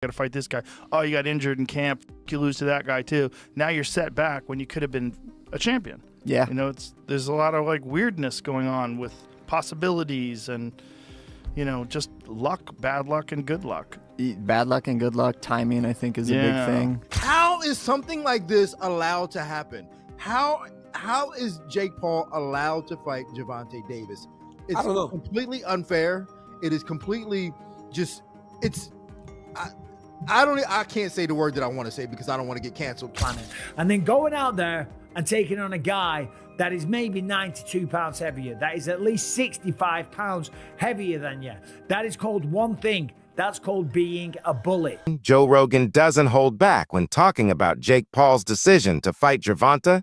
got to fight this guy. Oh, you got injured in camp. You lose to that guy too. Now you're set back when you could have been a champion. Yeah. You know, there's a lot of like weirdness going on with possibilities and, you know, just luck, bad luck, and good luck. Bad luck and good luck. Timing, I think, is a big thing. How is something like this allowed to happen? How is Jake Paul allowed to fight Gervonta Davis? It's completely unfair. It is completely just, I can't say the word that I want to say because I don't want to get canceled. And then going out there and taking on a guy that is maybe 92 pounds heavier, that is at least 65 pounds heavier than you. That is called one thing. That's called being a bully. Joe Rogan doesn't hold back when talking about Jake Paul's decision to fight Gervonta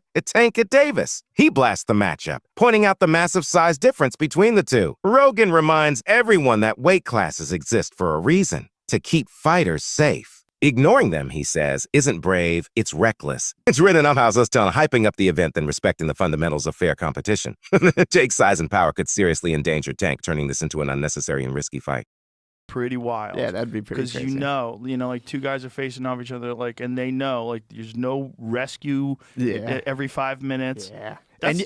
Davis. He blasts the matchup, pointing out the massive size difference between the two. Rogan reminds everyone that weight classes exist for a reason, to keep fighters safe. Ignoring them, he says, isn't brave, it's reckless. It's written on how's us telling hyping up the event than respecting the fundamentals of fair competition. Jake's size and power could seriously endanger Tank, turning this into an unnecessary and risky fight. Pretty wild. Yeah, that'd be pretty crazy. Because you know, like two guys are facing off each other, like, and they know, like, there's no rescue every 5 minutes. Yeah.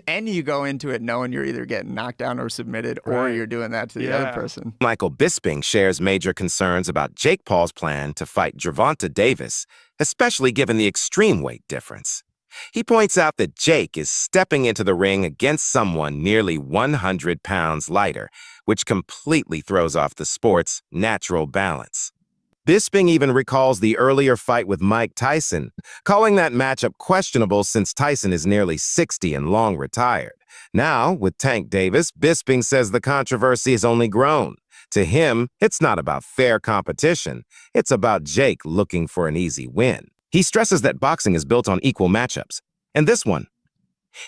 And you go into it knowing you're either getting knocked down or submitted, or you're doing that to the other person. Michael Bisping shares major concerns about Jake Paul's plan to fight Gervonta Davis, especially given the extreme weight difference. He points out that Jake is stepping into the ring against someone nearly 100 pounds lighter, which completely throws off the sport's natural balance. Bisping even recalls the earlier fight with Mike Tyson, calling that matchup questionable since Tyson is nearly 60 and long retired. Now, with Tank Davis, Bisping says the controversy has only grown. To him, it's not about fair competition. It's about Jake looking for an easy win. He stresses that boxing is built on equal matchups. And this one,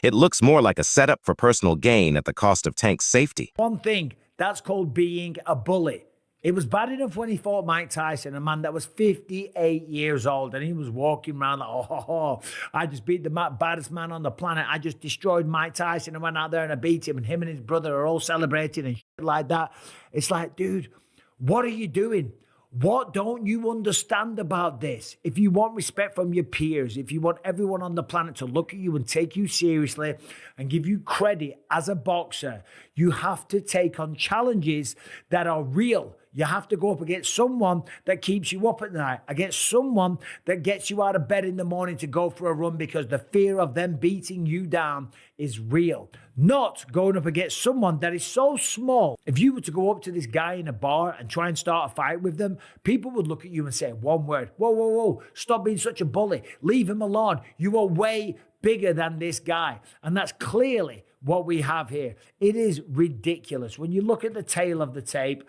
it looks more like a setup for personal gain at the cost of Tank's safety. One thing, that's called being a bully. It was bad enough when he fought Mike Tyson, a man that was 58 years old, and he was walking around like, I just beat the baddest man on the planet. I just destroyed Mike Tyson and went out there and I beat him, and him and his brother are all celebrating and shit like that. It's like, dude, what are you doing? What don't you understand about this? If you want respect from your peers, if you want everyone on the planet to look at you and take you seriously and give you credit as a boxer, you have to take on challenges that are real. You have to go up against someone that keeps you up at night, against someone that gets you out of bed in the morning to go for a run because the fear of them beating you down is real. Not going up against someone that is so small. If you were to go up to this guy in a bar and try and start a fight with them, people would look at you and say one word, whoa, stop being such a bully. Leave him alone. You are way bigger than this guy. And that's clearly what we have here. It is ridiculous. When you look at the tail of the tape,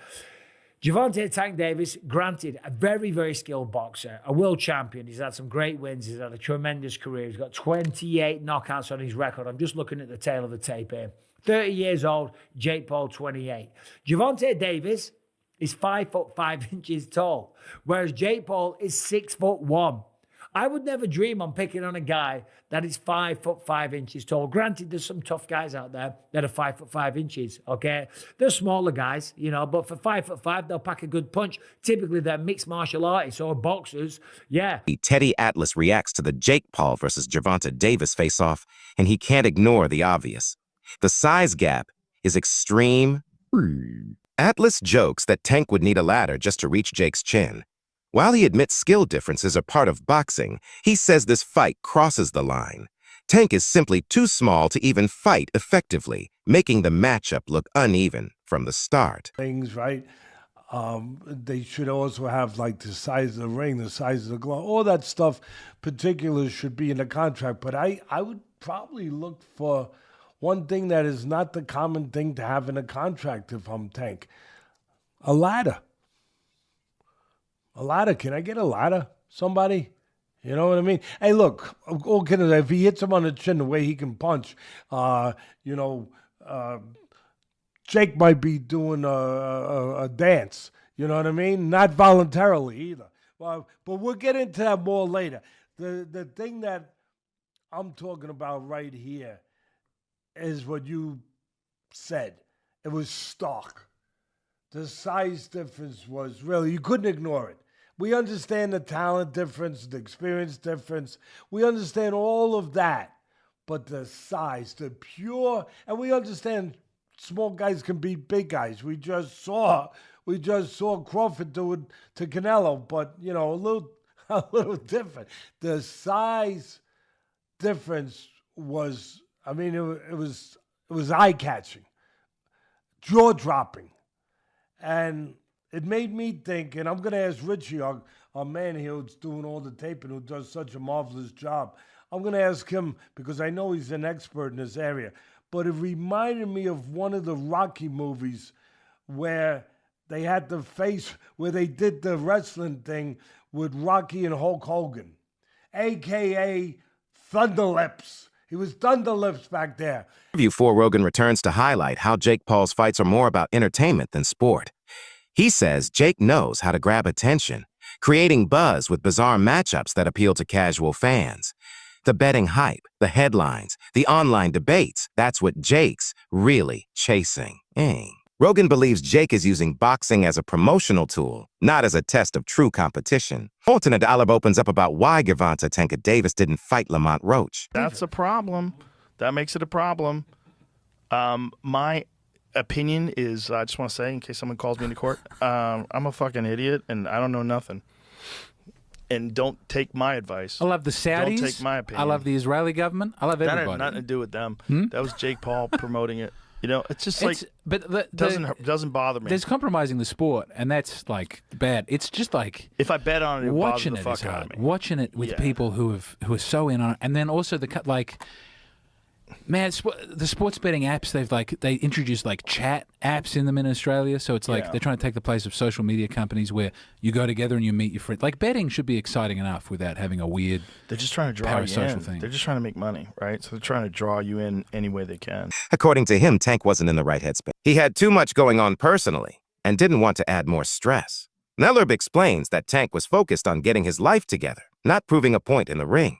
Gervonta Tank Davis, granted, a very, very skilled boxer, a world champion. He's had some great wins. He's had a tremendous career. He's got 28 knockouts on his record. I'm just looking at the tail of the tape here. 30 years old, Jake Paul, 28. Gervonta Davis is 5'5" tall, whereas Jake Paul is 6'1". I would never dream on picking on a guy that is 5'5" tall. Granted, there's some tough guys out there that are 5'5", okay? They're smaller guys, but for 5'5", they'll pack a good punch. Typically, they're mixed martial artists or boxers, Teddy Atlas reacts to the Jake Paul versus Gervonta Davis face-off, and he can't ignore the obvious. The size gap is extreme. Atlas jokes that Tank would need a ladder just to reach Jake's chin. While he admits skill differences are part of boxing, he says this fight crosses the line. Tank is simply too small to even fight effectively, making the matchup look uneven from the start. Things, right? They should also have like the size of the ring, the size of the glove, all that stuff. Particulars should be in the contract. But I would probably look for one thing that is not the common thing to have in a contract if I'm Tank. A ladder. A ladder. Can I get a ladder? Somebody? You know what I mean? Hey, look, if he hits him on the chin the way he can punch, Jake might be doing a dance. You know what I mean? Not voluntarily either. But we'll get into that more later. The thing that I'm talking about right here is what you said. It was stark. The size difference was really, you couldn't ignore it. We understand the talent difference, the experience difference. We understand all of that. But the size, the pure, and we understand small guys can beat big guys. We just saw Crawford do it to Canelo, but you know, a little different. The size difference was, I mean, it was eye-catching, jaw-dropping, and it made me think. And I'm going to ask Richie, our man here who's doing all the taping, who does such a marvelous job. I'm going to ask him because I know he's an expert in this area. But it reminded me of one of the Rocky movies where they had the face, where they did the wrestling thing with Rocky and Hulk Hogan, a.k.a. Thunderlips. He was Thunderlips back there. Interview 4 Rogan returns to highlight how Jake Paul's fights are more about entertainment than sport. He says Jake knows how to grab attention, creating buzz with bizarre matchups that appeal to casual fans. The betting hype, the headlines, the online debates, that's what Jake's really chasing. Rogan believes Jake is using boxing as a promotional tool, not as a test of true competition. Alternate Olive opens up about why Gervonta Davis didn't fight Lamont Roach. That's a problem. That makes it a problem. My opinion is, I just want to say, in case someone calls me into court, I'm a fucking idiot and I don't know nothing. And don't take my advice. I love the Saudis. Don't take my opinion. I love the Israeli government. I love everybody. That had nothing to do with them. That was Jake Paul promoting it. You know, it's just doesn't bother me. There's compromising the sport, and that's like bad. It's just like if I bet on it, it watching bothers the it is fuck out of hard. me. Watching it with people who are so in on it, and then also man, the sports betting apps, they introduced like chat apps in them in Australia. So it's like they're trying to take the place of social media companies where you go together and you meet your friends. Like betting should be exciting enough without having a weird. They're just trying to draw you in. Thing. They're just trying to make money, right? So they're trying to draw you in any way they can. According to him, Tank wasn't in the right headspace. He had too much going on personally and didn't want to add more stress. Nellerb explains that Tank was focused on getting his life together, not proving a point in the ring.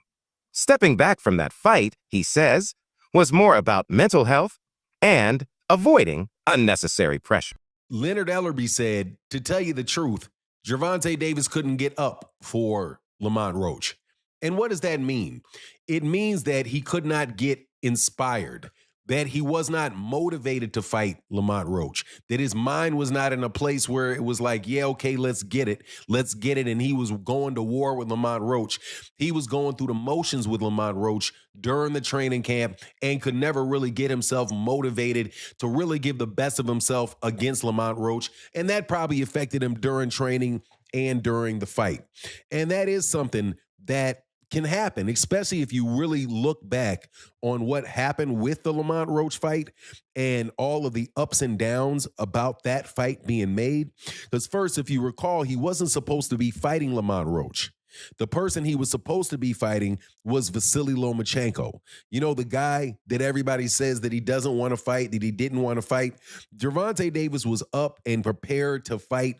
Stepping back from that fight, he says, was more about mental health and avoiding unnecessary pressure. Leonard Ellerby said, to tell you the truth, Gervonta Davis couldn't get up for Lamont Roach. And what does that mean? It means that he could not get inspired, that he was not motivated to fight Lamont Roach, that his mind was not in a place where it was like, yeah, okay, let's get it. And he was going to war with Lamont Roach. He was going through the motions with Lamont Roach during the training camp and could never really get himself motivated to really give the best of himself against Lamont Roach. And that probably affected him during training and during the fight. And that is something that can happen, especially if you really look back on what happened with the Lamont Roach fight and all of the ups and downs about that fight being made. Because first, if you recall, he wasn't supposed to be fighting Lamont Roach. The person he was supposed to be fighting was Vasily Lomachenko. You know, the guy that everybody says that he doesn't want to fight, that he didn't want to fight. Gervonta Davis was up and prepared to fight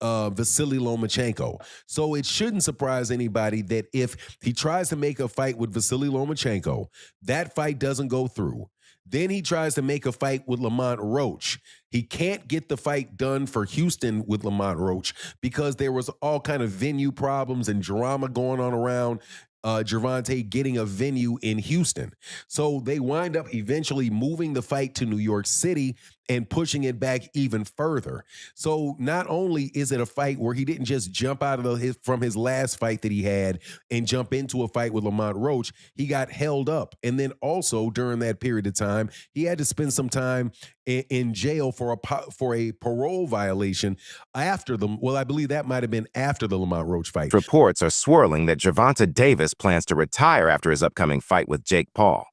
Vasily Lomachenko. So it shouldn't surprise anybody that if he tries to make a fight with Vasily Lomachenko, that fight doesn't go through. Then he tries to make a fight with Lamont Roach. He can't get the fight done for Houston with Lamont Roach because there was all kind of venue problems and drama going on around Gervonta getting a venue in Houston. So they wind up eventually moving the fight to New York City and pushing it back even further. So not only is it a fight where he didn't just jump out of from his last fight that he had and jump into a fight with Lamont Roach, he got held up. And then also during that period of time, he had to spend some time in jail for a parole violation after I believe that might have been after the Lamont Roach fight. Reports are swirling that Gervonta Davis plans to retire after his upcoming fight with Jake Paul.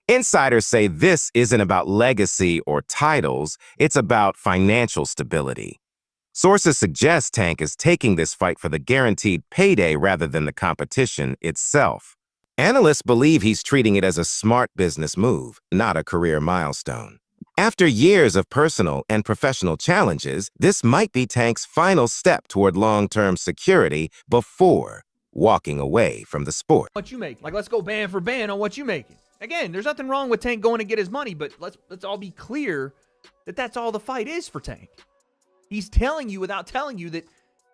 Insiders say this isn't about legacy or titles, it's about financial stability. Sources suggest Tank is taking this fight for the guaranteed payday rather than the competition itself. Analysts believe he's treating it as a smart business move, not a career milestone. After years of personal and professional challenges, this might be Tank's final step toward long-term security before walking away from the sport. What you make? Like, let's go band for band on what you making. Again, there's nothing wrong with Tank going to get his money, but let's all be clear that that's all the fight is for Tank. He's telling you without telling you that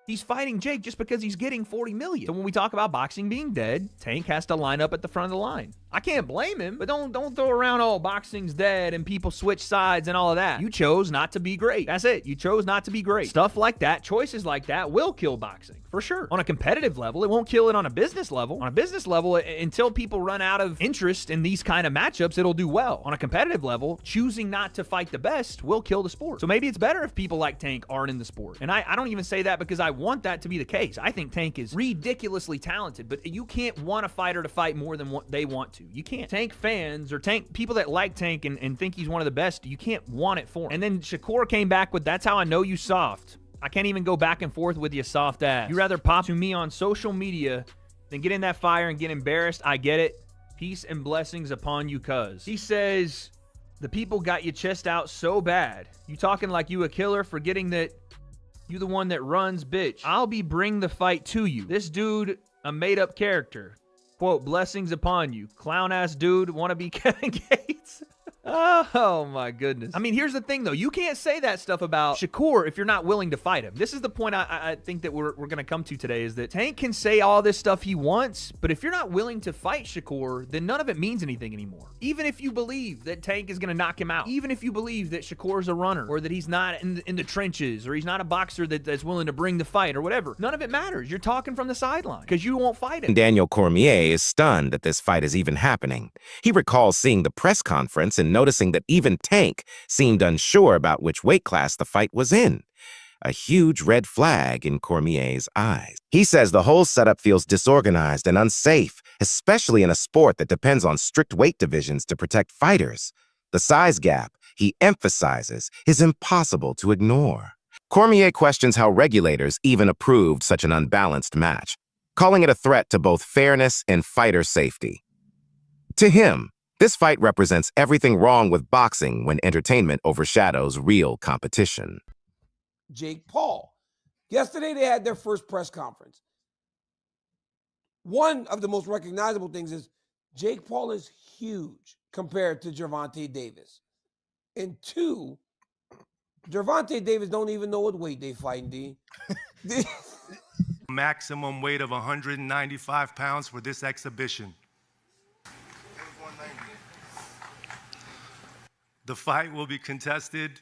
He's fighting Jake just because he's getting $40 million. So when we talk about boxing being dead, Tank has to line up at the front of the line. I can't blame him, but don't throw around, oh, boxing's dead and people switch sides and all of that. You chose not to be great. That's it. You chose not to be great. Stuff like that, choices like that will kill boxing, for sure. On a competitive level, it won't kill it on a business level. On a business level, until people run out of interest in these kind of matchups, it'll do well. On a competitive level, choosing not to fight the best will kill the sport. So maybe it's better if people like Tank aren't in the sport. And I don't even say that because I want that to be the case. I think Tank is ridiculously talented, but you can't want a fighter to fight more than what they want to. You can't. Tank fans or Tank people that like Tank and think he's one of the best, you can't want it for him. And then Shakur came back with, that's how I know you soft. I can't even go back and forth with you soft ass. You rather pop to me on social media than get in that fire and get embarrassed. I get it. Peace and blessings upon you, cuz. He says, the people got you chest out so bad. You talking like you a killer, forgetting that you the one that runs, bitch. I'll be bring the fight to you. This dude, a made-up character. Quote, blessings upon you. Clown-ass dude, wanna be Kevin Gates? Oh, my goodness. I mean, here's the thing, though. You can't say that stuff about Shakur if you're not willing to fight him. This is the point I think that we're going to come to today, is that Tank can say all this stuff he wants, but if you're not willing to fight Shakur, then none of it means anything anymore. Even if you believe that Tank is going to knock him out, even if you believe that Shakur's a runner, or that he's not in the trenches, or he's not a boxer that's willing to bring the fight, or whatever, none of it matters. You're talking from the sideline because you won't fight him. Daniel Cormier is stunned that this fight is even happening. He recalls seeing the press conference and noticing that even Tank seemed unsure about which weight class the fight was in. A huge red flag in Cormier's eyes. He says the whole setup feels disorganized and unsafe, especially in a sport that depends on strict weight divisions to protect fighters. The size gap, he emphasizes, is impossible to ignore. Cormier questions how regulators even approved such an unbalanced match, calling it a threat to both fairness and fighter safety. To him, this fight represents everything wrong with boxing when entertainment overshadows real competition. Jake Paul. Yesterday, they had their first press conference. One of the most recognizable things is Jake Paul is huge compared to Gervonta Davis. And two, Gervonta Davis don't even know what weight they fighting, D. Maximum weight of 195 pounds for this exhibition. The fight will be contested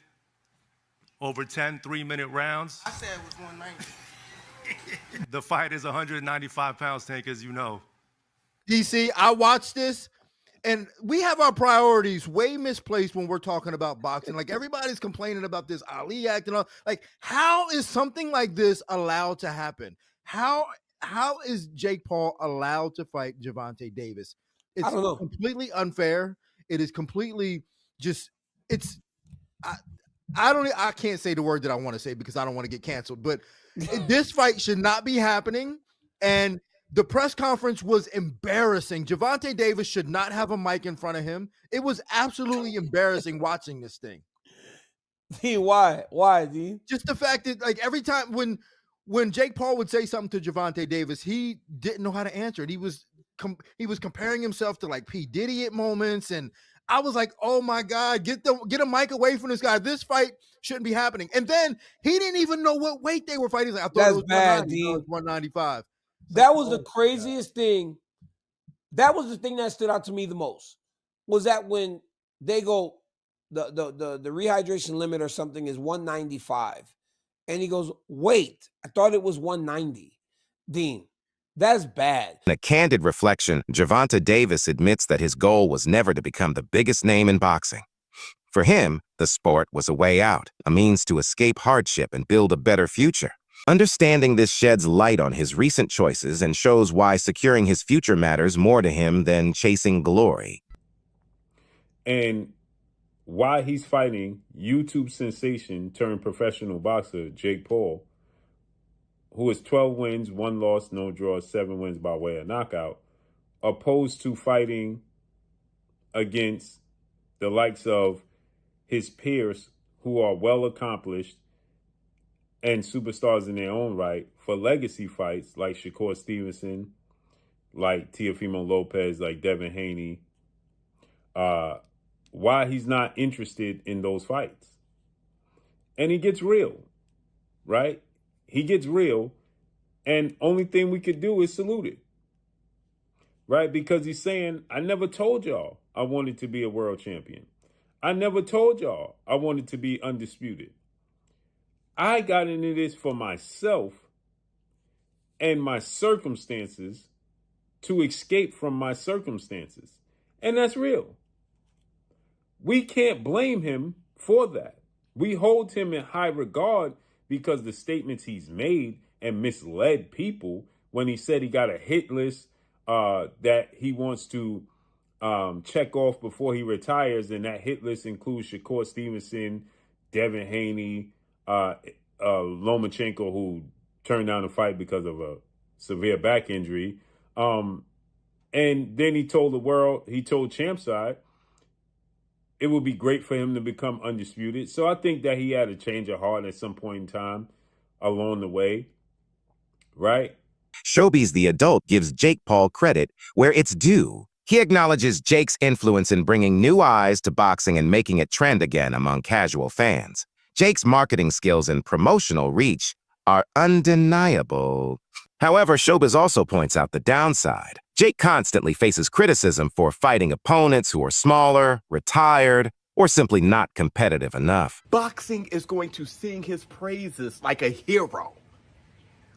over 10 3-minute rounds. I said it was 190. The fight is 195 pounds, Tank, as you know. DC, I watched this, and we have our priorities way misplaced when we're talking about boxing. Like, everybody's complaining about this Ali act and all. Like, how is something like this allowed to happen? How is Jake Paul allowed to fight Gervonta Davis? It's completely unfair. It is completely just, it's, I can't say the word that I want to say because I don't want to get canceled, but this fight should not be happening. And the press conference was embarrassing. Gervonta Davis should not have a mic in front of him. It was absolutely embarrassing watching this thing. D, why, D? Just the fact that, like, every time when Jake Paul would say something to Gervonta Davis, he didn't know how to answer it. He was comparing himself to, like, P. Diddy at moments, and I was like, oh my God, get a mic away from this guy. This fight shouldn't be happening. And then he didn't even know what weight they were fighting. Like, I thought it was bad, 195. That was the craziest thing. That was the thing that stood out to me the most. Was that when they go, the rehydration limit or something is 195. And he goes, wait, I thought it was 190. Dean, that's bad. In a candid reflection, Gervonta Davis admits that his goal was never to become the biggest name in boxing. For him, the sport was a way out, a means to escape hardship and build a better future. Understanding this sheds light on his recent choices and shows why securing his future matters more to him than chasing glory. And why he's fighting YouTube sensation turned professional boxer Jake Paul, who is 12 wins, 1 loss, no draws, 7 wins by way of knockout, opposed to fighting against the likes of his peers who are well accomplished and superstars in their own right for legacy fights like Shakur Stevenson, like Teofimo Lopez, like Devin Haney. Why he's not interested in those fights. And he gets real, right? he gets real, and only thing we could do is salute it. Right? Because he's saying, I never told y'all I wanted to be a world champion. I never told y'all I wanted to be undisputed. I got into this for myself and my circumstances to escape from my circumstances. And that's real. We can't blame him for that. We hold him in high regard because the statements he's made and misled people when he said he got a hit list that he wants to check off before he retires, and that hit list includes Shakur Stevenson, Devin Haney, Lomachenko, who turned down the fight because of a severe back injury. And then he told the world, he told Champside, it would be great for him to become undisputed. So I think that he had a change of heart at some point in time along the way, right? Showbiz the adult gives Jake Paul credit where it's due. He acknowledges Jake's influence in bringing new eyes to boxing and making it trend again among casual fans. Jake's marketing skills and promotional reach are undeniable. However, Showbiz also points out the downside. Jake constantly faces criticism for fighting opponents who are smaller, retired, or simply not competitive enough. Boxing is going to sing his praises like a hero.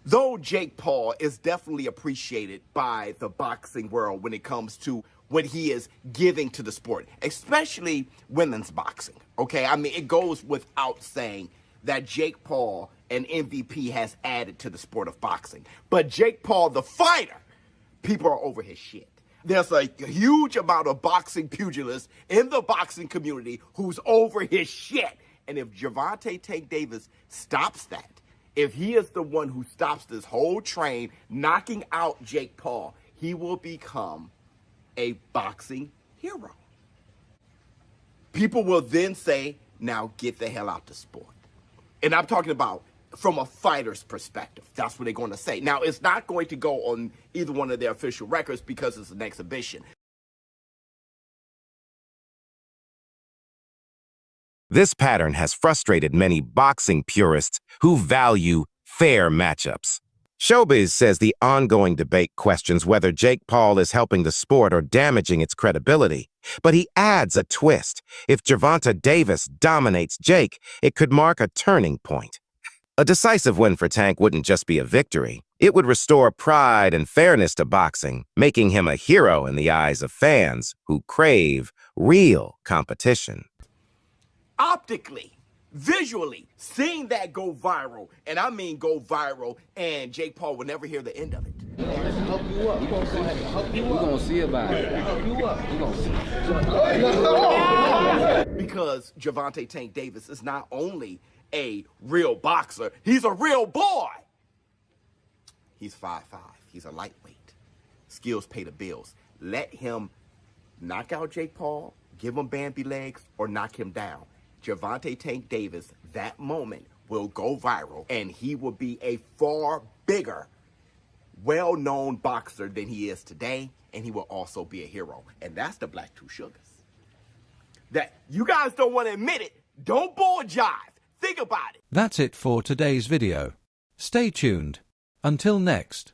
Though Jake Paul is definitely appreciated by the boxing world when it comes to what he is giving to the sport, especially women's boxing, okay? I mean, it goes without saying that Jake Paul, an MVP, has added to the sport of boxing. But Jake Paul, the fighter, people are over his shit. There's a huge amount of boxing pugilists in the boxing community who's over his shit. And if Gervonta Tank Davis stops that, if he is the one who stops this whole train, knocking out Jake Paul, he will become a boxing hero. People will then say, now get the hell out the sport. And I'm talking about from a fighter's perspective. That's what they're going to say. Now, it's not going to go on either one of their official records because it's an exhibition. This pattern has frustrated many boxing purists who value fair matchups. Showbiz says the ongoing debate questions whether Jake Paul is helping the sport or damaging its credibility. But he adds a twist. If Gervonta Davis dominates Jake, it could mark a turning point. A decisive win for Tank wouldn't just be a victory. It would restore pride and fairness to boxing, making him a hero in the eyes of fans who crave real competition. Optically, visually, seeing that go viral, and I mean go viral, and Jake Paul will never hear the end of it. Help you up. We're going to help you up. We're going to see about it. Help you up. We're going to see. Because Gervonta Tank Davis is not only a real boxer, he's a real boy. He's 5'5". He's a lightweight. Skills pay the bills. Let him knock out Jake Paul, give him Bambi legs, or knock him down. Gervonta Tank Davis, that moment will go viral, and he will be a far bigger, well-known boxer than he is today, and he will also be a hero. And that's the Black Two Sugars. That you guys don't want to admit it. Don't bull jive. Think about it. That's it for today's video. Stay tuned. Until next.